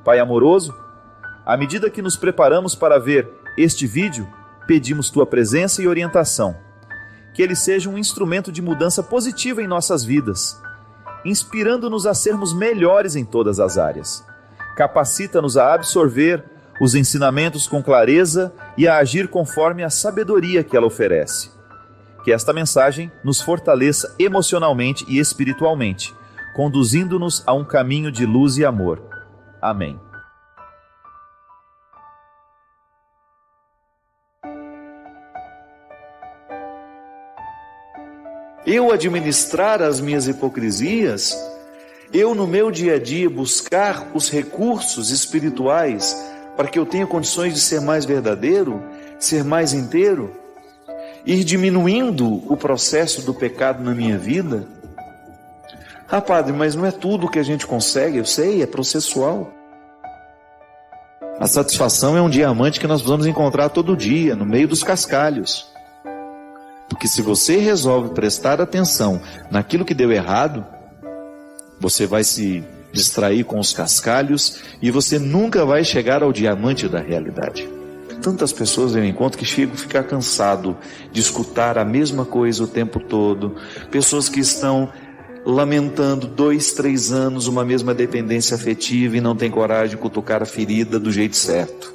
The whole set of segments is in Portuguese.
Pai amoroso, à medida que nos preparamos para ver este vídeo, pedimos Tua presença e orientação. Que ele seja um instrumento de mudança positiva em nossas vidas, inspirando-nos a sermos melhores em todas as áreas. Capacita-nos a absorver os ensinamentos com clareza e a agir conforme a sabedoria que ela oferece. Que esta mensagem nos fortaleça emocionalmente e espiritualmente, conduzindo-nos a um caminho de luz e amor. Amém. Eu administrar as minhas hipocrisias, eu no meu dia a dia buscar os recursos espirituais para que eu tenha condições de ser mais verdadeiro, ser mais inteiro, ir diminuindo o processo do pecado na minha vida. Ah, padre, mas não é tudo que a gente consegue, eu sei, é processual. A satisfação é um diamante que nós vamos encontrar todo dia, no meio dos cascalhos. Porque se você resolve prestar atenção naquilo que deu errado, você vai se distrair com os cascalhos e você nunca vai chegar ao diamante da realidade. Tantas pessoas eu encontro que chegam a ficar cansado de escutar a mesma coisa o tempo todo. Pessoas que estão lamentando 2, 3 anos uma mesma dependência afetiva e não tem coragem de cutucar a ferida do jeito certo.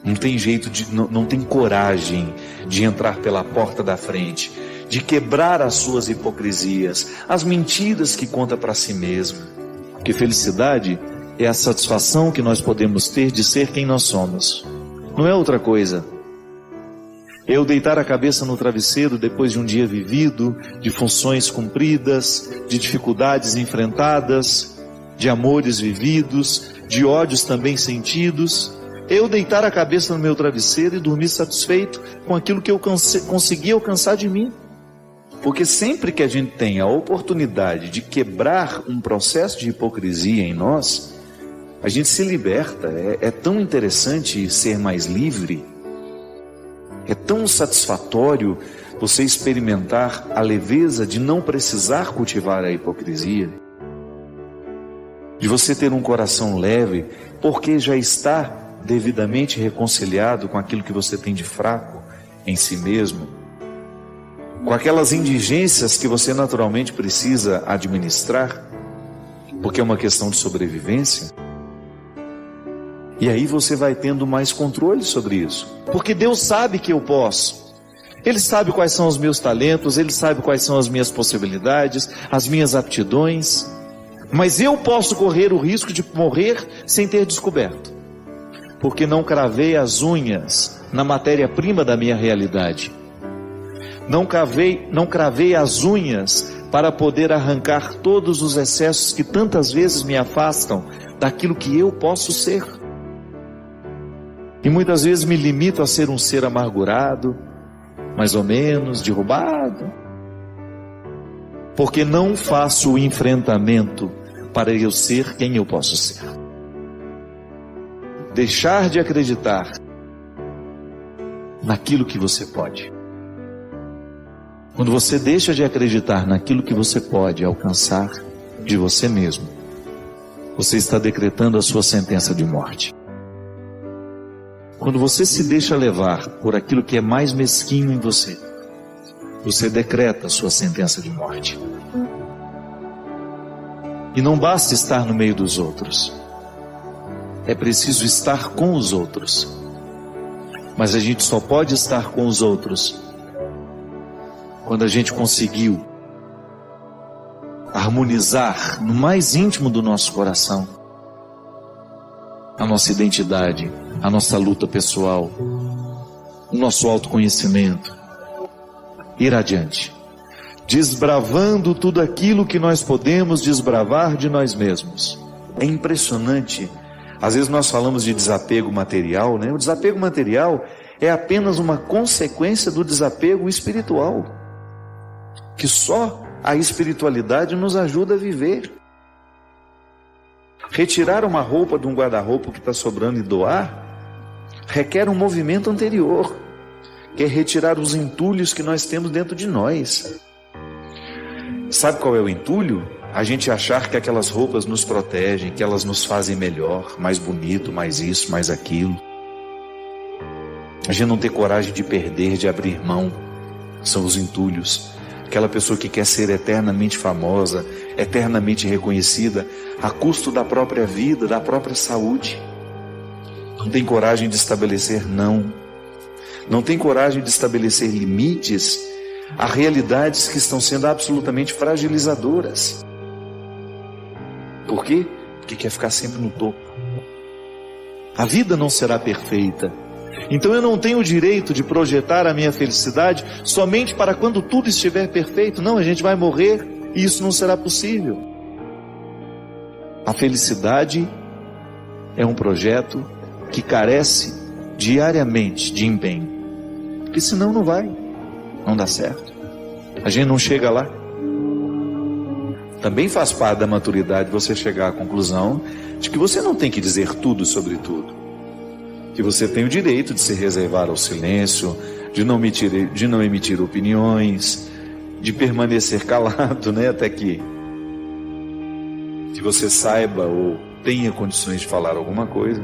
Não tem jeito não tem coragem de entrar pela porta da frente, de quebrar as suas hipocrisias, as mentiras que conta para si mesmo. Porque felicidade é a satisfação que nós podemos ter de ser quem nós somos. Não é outra coisa. Eu deitar a cabeça no travesseiro depois de um dia vivido, de funções cumpridas, de dificuldades enfrentadas, de amores vividos, de ódios também sentidos. Eu deitar a cabeça no meu travesseiro e dormir satisfeito com aquilo que eu consegui alcançar de mim. Porque sempre que a gente tem a oportunidade de quebrar um processo de hipocrisia em nós, a gente se liberta. É tão interessante ser mais livre. É tão satisfatório você experimentar a leveza de não precisar cultivar a hipocrisia. De você ter um coração leve, porque já está devidamente reconciliado com aquilo que você tem de fraco em si mesmo, com aquelas indigências que você naturalmente precisa administrar, porque é uma questão de sobrevivência. E aí você vai tendo mais controle sobre isso, porque Deus sabe que eu posso. Ele sabe quais são os meus talentos, Ele sabe quais são as minhas possibilidades, as minhas aptidões, mas eu posso correr o risco de morrer sem ter descoberto, porque não cravei as unhas na matéria-prima da minha realidade. Não cravei as unhas para poder arrancar todos os excessos que tantas vezes me afastam daquilo que eu posso ser. E muitas vezes me limito a ser um ser amargurado, mais ou menos, derrubado, porque não faço o enfrentamento para eu ser quem eu posso ser. Deixar de acreditar naquilo que você pode. Quando você deixa de acreditar naquilo que você pode alcançar de você mesmo, você está decretando a sua sentença de morte. Quando você se deixa levar por aquilo que é mais mesquinho em você, você decreta a sua sentença de morte. E não basta estar no meio dos outros. É preciso estar com os outros. Mas a gente só pode estar com os outros quando a gente conseguiu harmonizar no mais íntimo do nosso coração a nossa identidade, a nossa luta pessoal, o nosso autoconhecimento, ir adiante, desbravando tudo aquilo que nós podemos desbravar de nós mesmos. É impressionante. Às vezes nós falamos de desapego material, né? O desapego material é apenas uma consequência do desapego espiritual, que só a espiritualidade nos ajuda a viver. Retirar uma roupa de um guarda-roupa que está sobrando e doar requer um movimento anterior, que é retirar os entulhos que nós temos dentro de nós. Sabe qual é o entulho? a gente achar que aquelas roupas nos protegem, que elas nos fazem melhor, mais bonito, mais isso, mais aquilo. A gente não ter coragem de perder, de abrir mão. São os entulhos. Aquela pessoa que quer ser eternamente famosa, eternamente reconhecida, a custo da própria vida, da própria saúde. Não tem coragem de estabelecer não. Não tem coragem de estabelecer limites a realidades que estão sendo absolutamente fragilizadoras. Por quê? Porque quer ficar sempre no topo. A vida não será perfeita. Então eu não tenho o direito de projetar a minha felicidade somente para quando tudo estiver perfeito. Não, a gente vai morrer e isso não será possível. A felicidade é um projeto que carece diariamente de empenho. Porque senão não dá certo. A gente não chega lá. Também faz parte da maturidade você chegar à conclusão de que você não tem que dizer tudo sobre tudo. Que você tem o direito de se reservar ao silêncio, de não emitir opiniões, de permanecer calado, né, até que você saiba ou tenha condições de falar alguma coisa.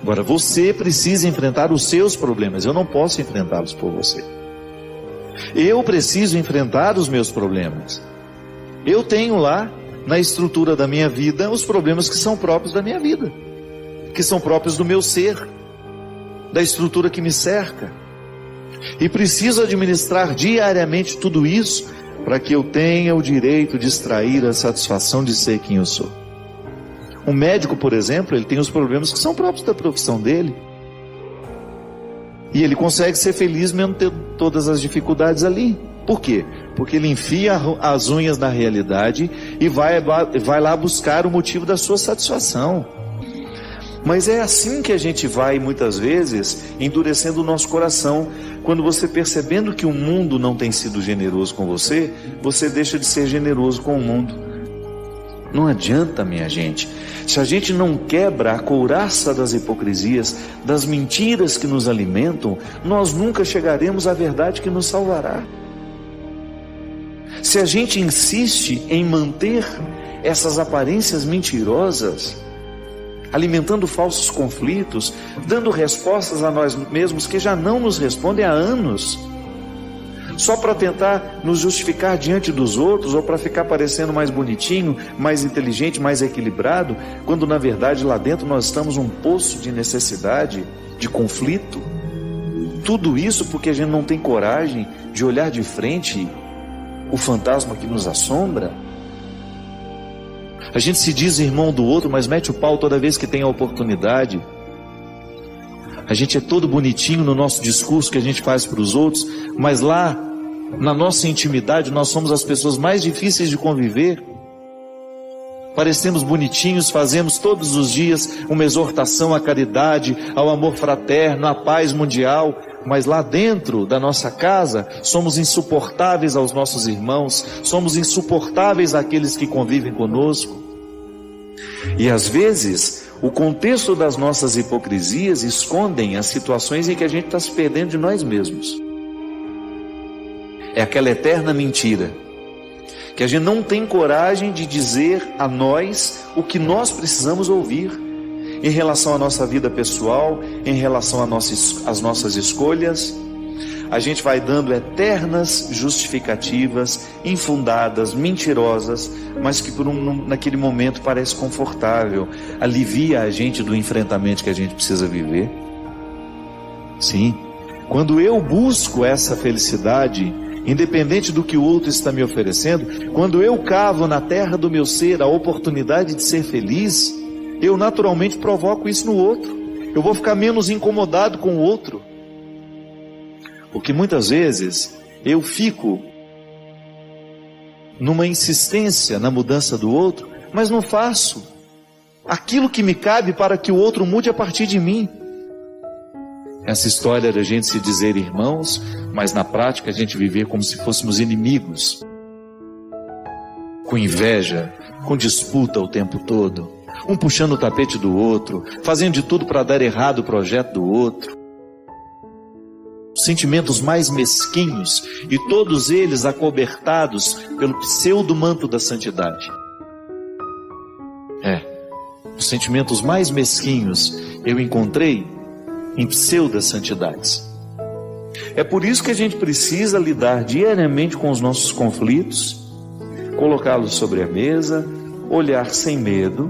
Agora, você precisa enfrentar os seus problemas, eu não posso enfrentá-los por você. Eu preciso enfrentar os meus problemas. Eu tenho lá, na estrutura da minha vida, os problemas que são próprios da minha vida, que são próprios do meu ser, da estrutura que me cerca. E preciso administrar diariamente tudo isso para que eu tenha o direito de extrair a satisfação de ser quem eu sou. Um médico, por exemplo, ele tem os problemas que são próprios da profissão dele. E ele consegue ser feliz mesmo tendo todas as dificuldades ali. Por quê? Porque ele enfia as unhas na realidade e vai lá buscar o motivo da sua satisfação. Mas é assim que a gente vai, muitas vezes, endurecendo o nosso coração. Quando você percebendo que o mundo não tem sido generoso com você, você deixa de ser generoso com o mundo. Não adianta, minha gente. Se a gente não quebra a couraça das hipocrisias, das mentiras que nos alimentam, nós nunca chegaremos à verdade que nos salvará. Se a gente insiste em manter essas aparências mentirosas, alimentando falsos conflitos, dando respostas a nós mesmos que já não nos respondem há anos, só para tentar nos justificar diante dos outros, ou para ficar parecendo mais bonitinho, mais inteligente, mais equilibrado, quando na verdade lá dentro nós estamos num poço de necessidade, de conflito. Tudo isso porque a gente não tem coragem de olhar de frente o fantasma que nos assombra. A gente se diz irmão do outro, mas mete o pau toda vez que tem a oportunidade. A gente é todo bonitinho no nosso discurso que a gente faz para os outros, mas lá, na nossa intimidade, nós somos as pessoas mais difíceis de conviver. Parecemos bonitinhos, fazemos todos os dias uma exortação à caridade, ao amor fraterno, à paz mundial, mas lá dentro da nossa casa, somos insuportáveis aos nossos irmãos, somos insuportáveis àqueles que convivem conosco. E às vezes, o contexto das nossas hipocrisias escondem as situações em que a gente está se perdendo de nós mesmos. É aquela eterna mentira, que a gente não tem coragem de dizer a nós o que nós precisamos ouvir, em relação à nossa vida pessoal, em relação às nossas escolhas. A gente vai dando eternas justificativas, infundadas, mentirosas, mas que naquele momento parece confortável, alivia a gente do enfrentamento que a gente precisa viver. Sim, quando eu busco essa felicidade, independente do que o outro está me oferecendo, quando eu cavo na terra do meu ser a oportunidade de ser feliz, eu naturalmente provoco isso no outro. Eu vou ficar menos incomodado com o outro. Porque muitas vezes eu fico numa insistência na mudança do outro, mas não faço aquilo que me cabe para que o outro mude a partir de mim. Essa história da gente se dizer irmãos, mas na prática a gente viver como se fôssemos inimigos, com inveja, com disputa o tempo todo, um puxando o tapete do outro, fazendo de tudo para dar errado o projeto do outro, sentimentos mais mesquinhos, e todos eles acobertados pelo pseudo-manto da santidade. Os sentimentos mais mesquinhos eu encontrei em pseudo-santidades. É por isso que a gente precisa lidar diariamente com os nossos conflitos, colocá-los sobre a mesa, olhar sem medo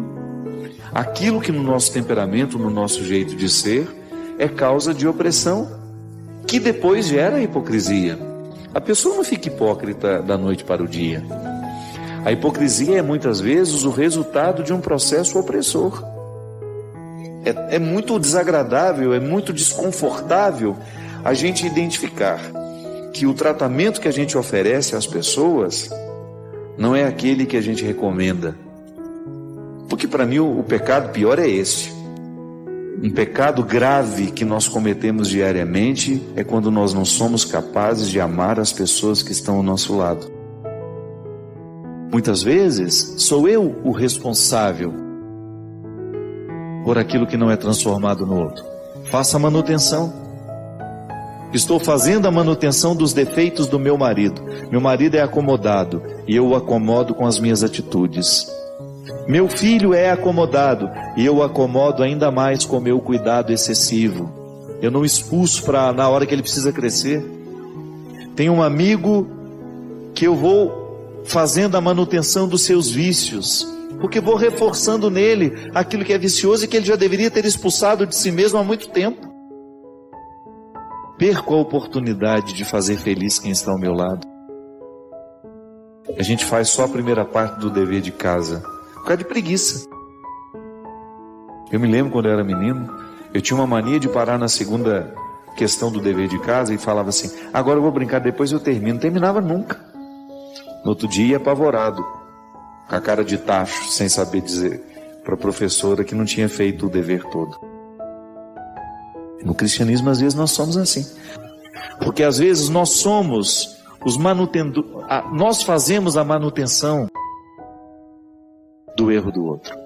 aquilo que no nosso temperamento, no nosso jeito de ser, é causa de opressão, que depois gera hipocrisia. A pessoa não fica hipócrita da noite para o dia. A hipocrisia é muitas vezes o resultado de um processo opressor. É muito desagradável, é muito desconfortável a gente identificar que o tratamento que a gente oferece às pessoas não é aquele que a gente recomenda. Porque para mim o pecado pior é esse. Um pecado grave que nós cometemos diariamente é quando nós não somos capazes de amar as pessoas que estão ao nosso lado. Muitas vezes sou eu o responsável por aquilo que não é transformado no outro. Faça a manutenção. Estou fazendo a manutenção dos defeitos do meu marido. Meu marido é acomodado e eu o acomodo com as minhas atitudes. Meu filho é acomodado e eu o acomodo ainda mais com o meu cuidado excessivo. Eu não expulso na hora que ele precisa crescer. Tenho um amigo que eu vou fazendo a manutenção dos seus vícios, porque vou reforçando nele aquilo que é vicioso e que ele já deveria ter expulsado de si mesmo há muito tempo. Perco a oportunidade de fazer feliz quem está ao meu lado. A gente faz só a primeira parte do dever de casa, por causa de preguiça. Eu me lembro quando eu era menino, eu tinha uma mania de parar na segunda questão do dever de casa e falava assim: agora eu vou brincar, depois eu termino. Não terminava nunca. No outro dia, apavorado, com a cara de tacho, sem saber dizer para a professora que não tinha feito o dever todo. No cristianismo, às vezes, nós somos assim. Porque às vezes nós somos os nós fazemos a manutenção do erro do outro.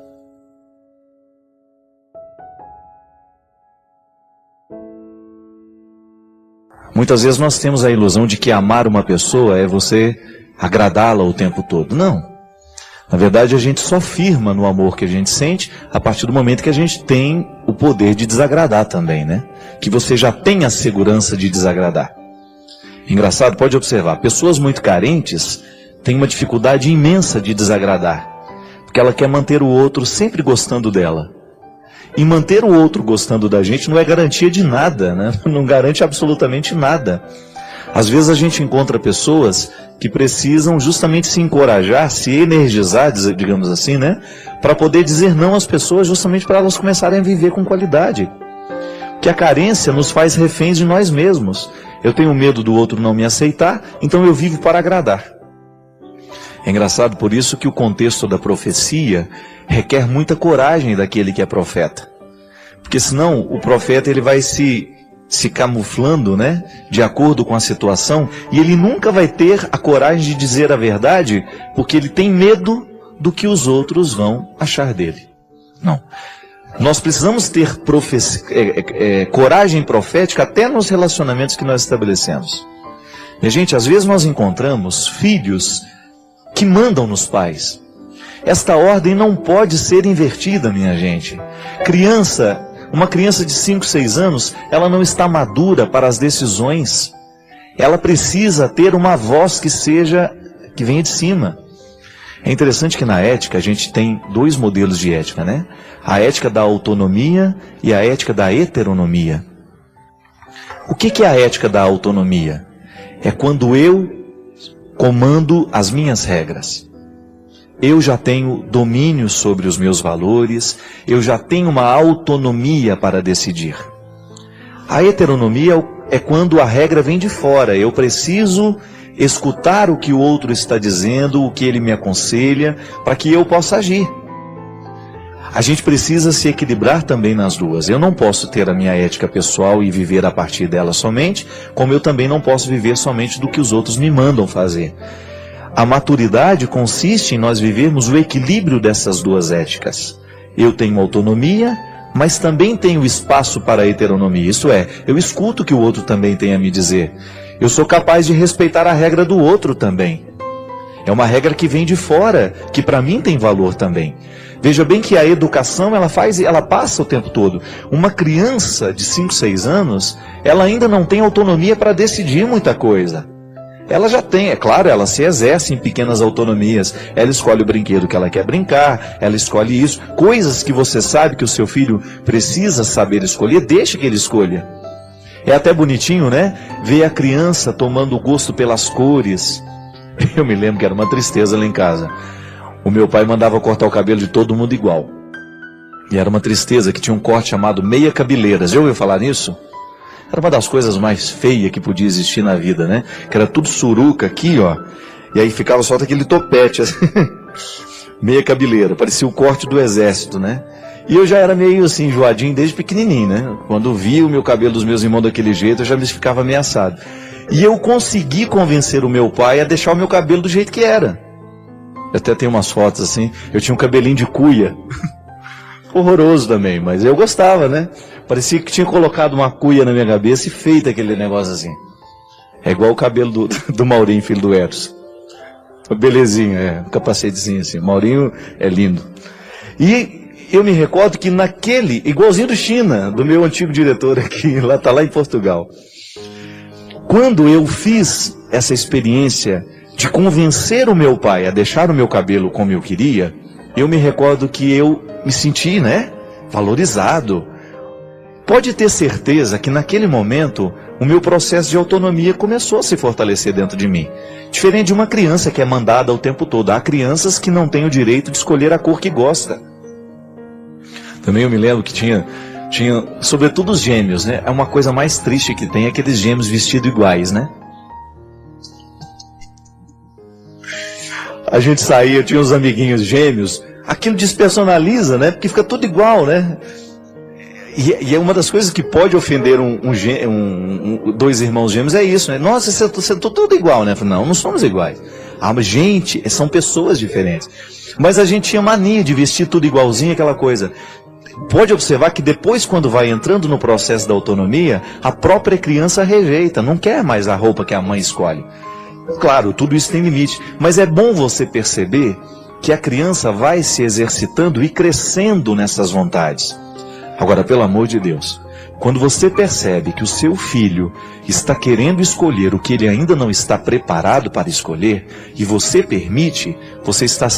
Muitas vezes nós temos a ilusão de que amar uma pessoa é você agradá-la o tempo todo. Não. Na verdade, a gente só firma no amor que a gente sente a partir do momento que a gente tem o poder de desagradar também, né? Que você já tem a segurança de desagradar. Engraçado, pode observar, pessoas muito carentes têm uma dificuldade imensa de desagradar, porque ela quer manter o outro sempre gostando dela. E manter o outro gostando da gente não é garantia de nada, né? Não garante absolutamente nada. Às vezes a gente encontra pessoas que precisam justamente se encorajar, se energizar, digamos assim, né? Para poder dizer não às pessoas, justamente para elas começarem a viver com qualidade. Porque a carência nos faz reféns de nós mesmos. Eu tenho medo do outro não me aceitar, então eu vivo para agradar. É engraçado por isso que o contexto da profecia requer muita coragem daquele que é profeta. Porque senão o profeta ele vai se camuflando, né, de acordo com a situação, e ele nunca vai ter a coragem de dizer a verdade, porque ele tem medo do que os outros vão achar dele. Não. Nós precisamos ter coragem profética até nos relacionamentos que nós estabelecemos. E, gente, às vezes nós encontramos filhos que mandam nos pais. Esta ordem não pode ser invertida, minha gente. Uma criança de 5, 6 anos, ela não está madura para as decisões. Ela precisa ter uma voz que venha de cima. É interessante que na ética a gente tem 2 modelos de ética, né? A ética da autonomia e a ética da heteronomia. O que é a ética da autonomia? É quando eu comando as minhas regras. Eu já tenho domínio sobre os meus valores, eu já tenho uma autonomia para decidir. A heteronomia é quando a regra vem de fora, eu preciso escutar o que o outro está dizendo, o que ele me aconselha, para que eu possa agir. A gente precisa se equilibrar também nas duas. Eu não posso ter a minha ética pessoal e viver a partir dela somente, como eu também não posso viver somente do que os outros me mandam fazer. A maturidade consiste em nós vivermos o equilíbrio dessas duas éticas. Eu tenho autonomia, mas também tenho espaço para a heteronomia. Isso é, eu escuto o que o outro também tem a me dizer. Eu sou capaz de respeitar a regra do outro também. É uma regra que vem de fora, que para mim tem valor também. Veja bem que a educação, ela passa o tempo todo. Uma criança de 5, 6 anos, ela ainda não tem autonomia para decidir muita coisa. Ela já tem, é claro, ela se exerce em pequenas autonomias. Ela escolhe o brinquedo que ela quer brincar, ela escolhe isso. Coisas que você sabe que o seu filho precisa saber escolher, deixa que ele escolha. É até bonitinho, né? Ver a criança tomando gosto pelas cores. Eu me lembro que era uma tristeza lá em casa. O meu pai mandava cortar o cabelo de todo mundo igual. E era uma tristeza que tinha um corte chamado meia cabeleira. Já ouviu falar nisso? Era uma das coisas mais feias que podia existir na vida, né? Que era tudo suruca aqui, ó. E aí ficava só aquele topete, assim. Meia cabeleira. Parecia o corte do exército, né? E eu já era meio assim, enjoadinho desde pequenininho, né? Quando via o meu cabelo dos meus irmãos daquele jeito, eu já me ficava ameaçado. E eu consegui convencer o meu pai a deixar o meu cabelo do jeito que era. Eu até tenho umas fotos assim, eu tinha um cabelinho de cuia. Horroroso também, mas eu gostava, né? Parecia que tinha colocado uma cuia na minha cabeça e feito aquele negócio assim. É igual o cabelo do Maurinho, filho do Eros. Belezinha, um capacetezinho assim. Maurinho é lindo. E eu me recordo que naquele, igualzinho do China, do meu antigo diretor aqui, tá lá em Portugal. Quando eu fiz essa experiência de convencer o meu pai a deixar o meu cabelo como eu queria, eu me recordo que eu me senti, né, valorizado. Pode ter certeza que naquele momento o meu processo de autonomia começou a se fortalecer dentro de mim. Diferente de uma criança que é mandada o tempo todo. Há crianças que não têm o direito de escolher a cor que gosta. Também eu me lembro que tinha sobretudo os gêmeos, né? É uma coisa mais triste que tem, aqueles gêmeos vestidos iguais, né? A gente saía, tinha uns amiguinhos gêmeos, aquilo despersonaliza, né? Porque fica tudo igual, né? E é uma das coisas que pode ofender dois irmãos gêmeos, é isso, né? Nossa, você tá tudo igual, né? Não somos iguais. Ah, mas gente, são pessoas diferentes. Mas a gente tinha mania de vestir tudo igualzinho, aquela coisa. Pode observar que depois, quando vai entrando no processo da autonomia, a própria criança rejeita, não quer mais a roupa que a mãe escolhe. Claro, tudo isso tem limite, mas é bom você perceber que a criança vai se exercitando e crescendo nessas vontades. Agora, pelo amor de Deus, quando você percebe que o seu filho está querendo escolher o que ele ainda não está preparado para escolher, e você permite, você está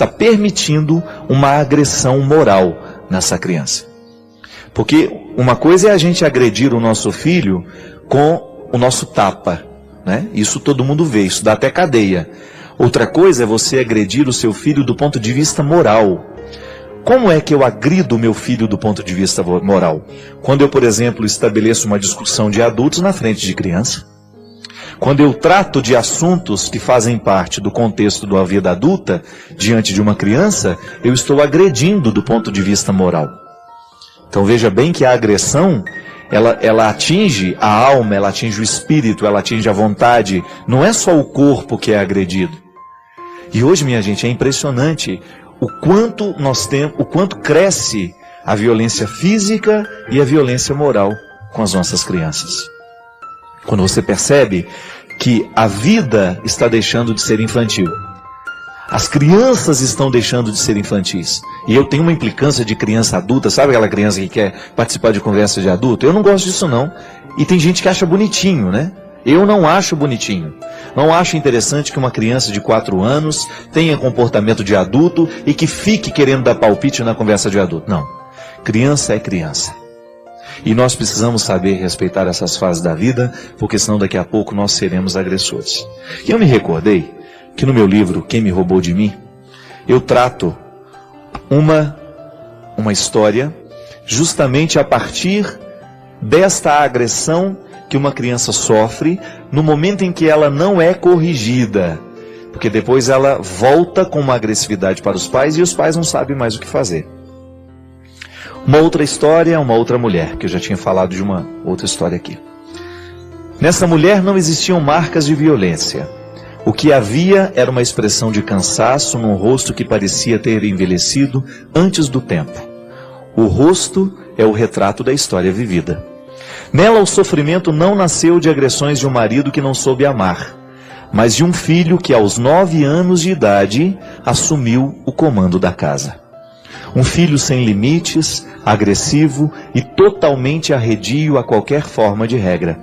permitindo uma agressão moral nessa criança. Porque uma coisa é a gente agredir o nosso filho com o nosso tapa, né? Isso todo mundo vê, isso dá até cadeia. Outra coisa é você agredir o seu filho do ponto de vista moral. Como é que eu agrido o meu filho do ponto de vista moral? Quando eu, por exemplo, estabeleço uma discussão de adultos na frente de criança. Quando eu trato de assuntos que fazem parte do contexto da vida adulta, diante de uma criança, eu estou agredindo do ponto de vista moral. Então veja bem que a agressão, ela atinge a alma, ela atinge o espírito, ela atinge a vontade. Não é só o corpo que é agredido. E hoje, minha gente, é impressionante o quanto cresce a violência física e a violência moral com as nossas crianças. Quando você percebe que a vida está deixando de ser infantil. As crianças estão deixando de ser infantis. E eu tenho uma implicância de criança adulta, sabe aquela criança que quer participar de conversa de adulto? Eu não gosto disso não. E tem gente que acha bonitinho, né? Eu não acho bonitinho. Não acho interessante que uma criança de 4 anos tenha comportamento de adulto e que fique querendo dar palpite na conversa de adulto. Não. Criança é criança. E nós precisamos saber respeitar essas fases da vida, porque senão daqui a pouco nós seremos agressores. E eu me recordei que no meu livro, Quem Me Roubou de Mim, eu trato uma história justamente a partir desta agressão que uma criança sofre no momento em que ela não é corrigida. Porque depois ela volta com uma agressividade para os pais e os pais não sabem mais o que fazer. Uma outra história, uma outra mulher, que eu já tinha falado de uma outra história aqui. Nessa mulher não existiam marcas de violência. O que havia era uma expressão de cansaço num rosto que parecia ter envelhecido antes do tempo. O rosto é o retrato da história vivida. Nela, o sofrimento não nasceu de agressões de um marido que não soube amar, mas de um filho que aos 9 anos de idade assumiu o comando da casa. Um filho sem limites, agressivo e totalmente arredio a qualquer forma de regra.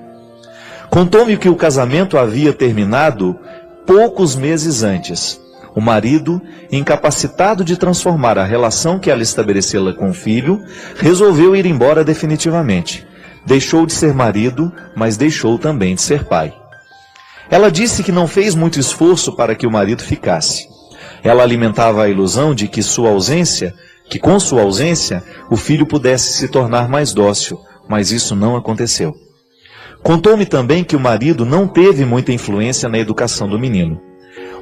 Contou-me que o casamento havia terminado poucos meses antes. O marido, incapacitado de transformar a relação que ela estabelecera com o filho, resolveu ir embora definitivamente. Deixou de ser marido, mas deixou também de ser pai. Ela disse que não fez muito esforço para que o marido ficasse. Ela alimentava a ilusão de que com sua ausência, o filho pudesse se tornar mais dócil, mas isso não aconteceu. Contou-me também que o marido não teve muita influência na educação do menino.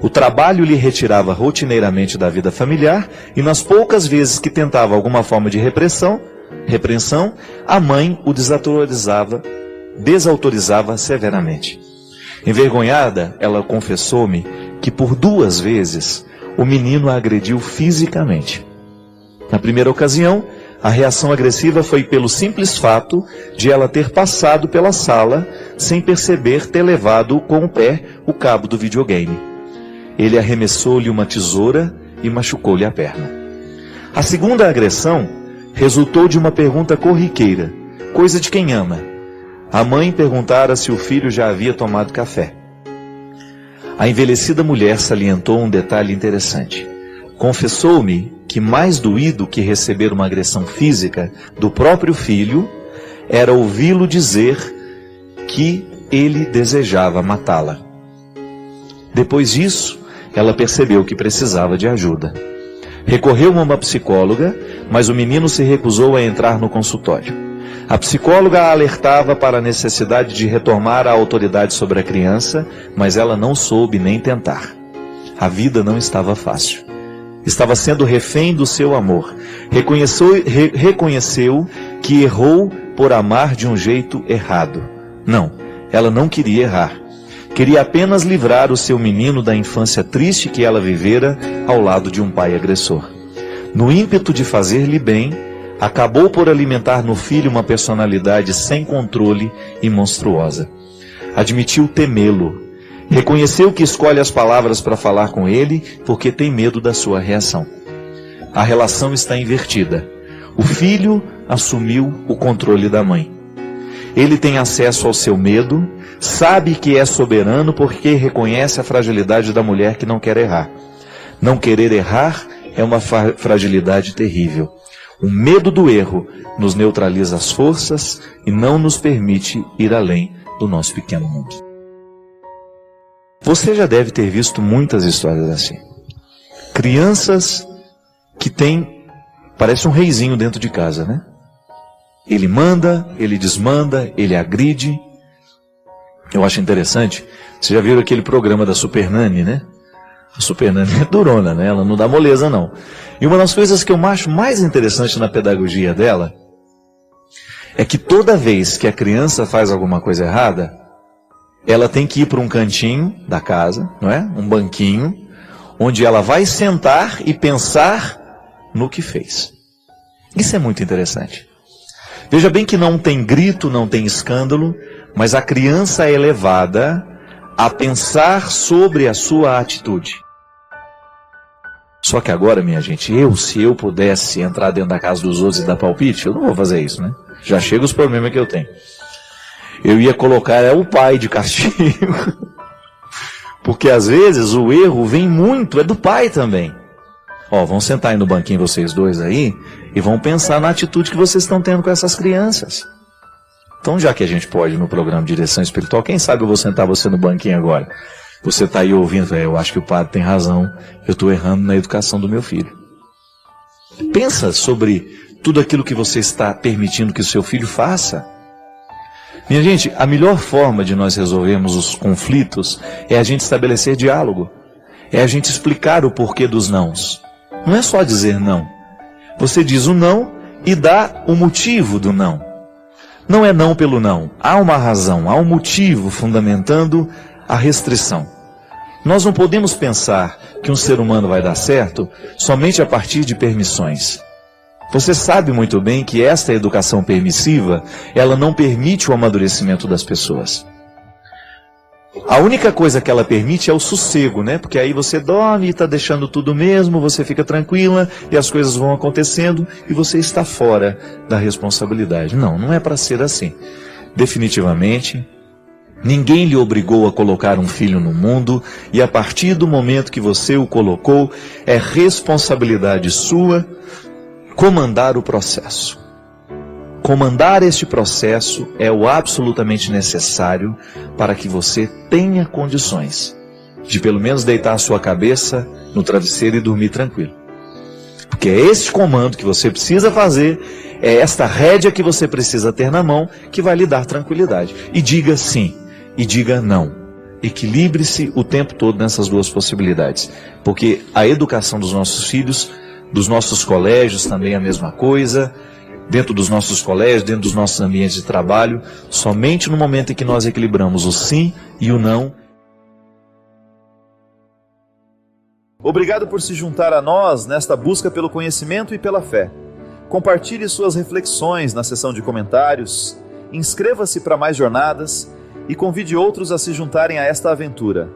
O trabalho lhe retirava rotineiramente da vida familiar e nas poucas vezes que tentava alguma forma de repreensão, a mãe o desautorizava severamente. Envergonhada, ela confessou-me que por 2 vezes o menino a agrediu fisicamente. Na primeira ocasião, a reação agressiva foi pelo simples fato de ela ter passado pela sala sem perceber ter levado com o pé o cabo do videogame. Ele arremessou-lhe uma tesoura e machucou-lhe a perna. A segunda agressão resultou de uma pergunta corriqueira, coisa de quem ama. A mãe perguntara se o filho já havia tomado café. A envelhecida mulher salientou um detalhe interessante. Confessou-me que mais doído que receber uma agressão física do próprio filho era ouvi-lo dizer que ele desejava matá-la. Depois disso, ela percebeu que precisava de ajuda. Recorreu a uma psicóloga, mas o menino se recusou a entrar no consultório. A psicóloga a alertava para a necessidade de retomar a autoridade sobre a criança, mas ela não soube nem tentar. A vida não estava fácil. Estava sendo refém do seu amor. Reconheceu que errou por amar de um jeito errado. Não, ela não queria errar. Queria apenas livrar o seu menino da infância triste que ela vivera ao lado de um pai agressor. No ímpeto de fazer-lhe bem, acabou por alimentar no filho uma personalidade sem controle e monstruosa. Admitiu temê-lo. Reconheceu que escolhe as palavras para falar com ele porque tem medo da sua reação. A relação está invertida. O filho assumiu o controle da mãe. Ele tem acesso ao seu medo, sabe que é soberano porque reconhece a fragilidade da mulher que não quer errar. Não querer errar é uma fragilidade terrível. O medo do erro nos neutraliza as forças e não nos permite ir além do nosso pequeno mundo. Você já deve ter visto muitas histórias assim. Crianças que têm, parece um reizinho dentro de casa, né? Ele manda, ele desmanda, ele agride. Eu acho interessante, vocês já viram aquele programa da Super Nanny, né? A Super Nanny é durona, né? Ela não dá moleza, não. E uma das coisas que eu acho mais interessante na pedagogia dela é que toda vez que a criança faz alguma coisa errada, ela tem que ir para um cantinho da casa, não é? Um banquinho, onde ela vai sentar e pensar no que fez. Isso é muito interessante. Veja bem que não tem grito, não tem escândalo, mas a criança é levada a pensar sobre a sua atitude. Só que agora, minha gente, se eu pudesse entrar dentro da casa dos outros e dar palpite, eu não vou fazer isso, né? Já chega os problemas que eu tenho. Eu ia colocar o pai de castigo. Porque às vezes o erro vem muito, é do pai também. Vão sentar aí no banquinho vocês dois aí e vão pensar na atitude que vocês estão tendo com essas crianças. Então, já que a gente pode no programa de direção espiritual, quem sabe eu vou sentar você no banquinho agora. Você está aí ouvindo, eu acho que o padre tem razão, eu estou errando na educação do meu filho. Pensa sobre tudo aquilo que você está permitindo que o seu filho faça. Minha gente, a melhor forma de nós resolvermos os conflitos é a gente estabelecer diálogo. É a gente explicar o porquê dos nãos. Não é só dizer não. Você diz o não e dá o motivo do não. Não é não pelo não. Há uma razão, há um motivo fundamentando a restrição. Nós não podemos pensar que um ser humano vai dar certo somente a partir de permissões. Você sabe muito bem que esta educação permissiva, ela não permite o amadurecimento das pessoas. A única coisa que ela permite é o sossego, né? Porque aí você dorme e está deixando tudo mesmo, você fica tranquila e as coisas vão acontecendo e você está fora da responsabilidade. Não, não é para ser assim. Definitivamente, ninguém lhe obrigou a colocar um filho no mundo e a partir do momento que você o colocou, é responsabilidade sua comandar o processo. Comandar este processo é o absolutamente necessário para que você tenha condições de pelo menos deitar a sua cabeça no travesseiro e dormir tranquilo. Porque é este comando que você precisa fazer, é esta rédea que você precisa ter na mão que vai lhe dar tranquilidade. E diga sim, e diga não. Equilibre-se o tempo todo nessas duas possibilidades. Porque a educação dos nossos filhos, dos nossos colégios também é a mesma coisa. Dentro dos nossos colégios, dentro dos nossos ambientes de trabalho, somente no momento em que nós equilibramos o sim e o não. Obrigado por se juntar a nós nesta busca pelo conhecimento e pela fé. Compartilhe suas reflexões na seção de comentários, inscreva-se para mais jornadas e convide outros a se juntarem a esta aventura.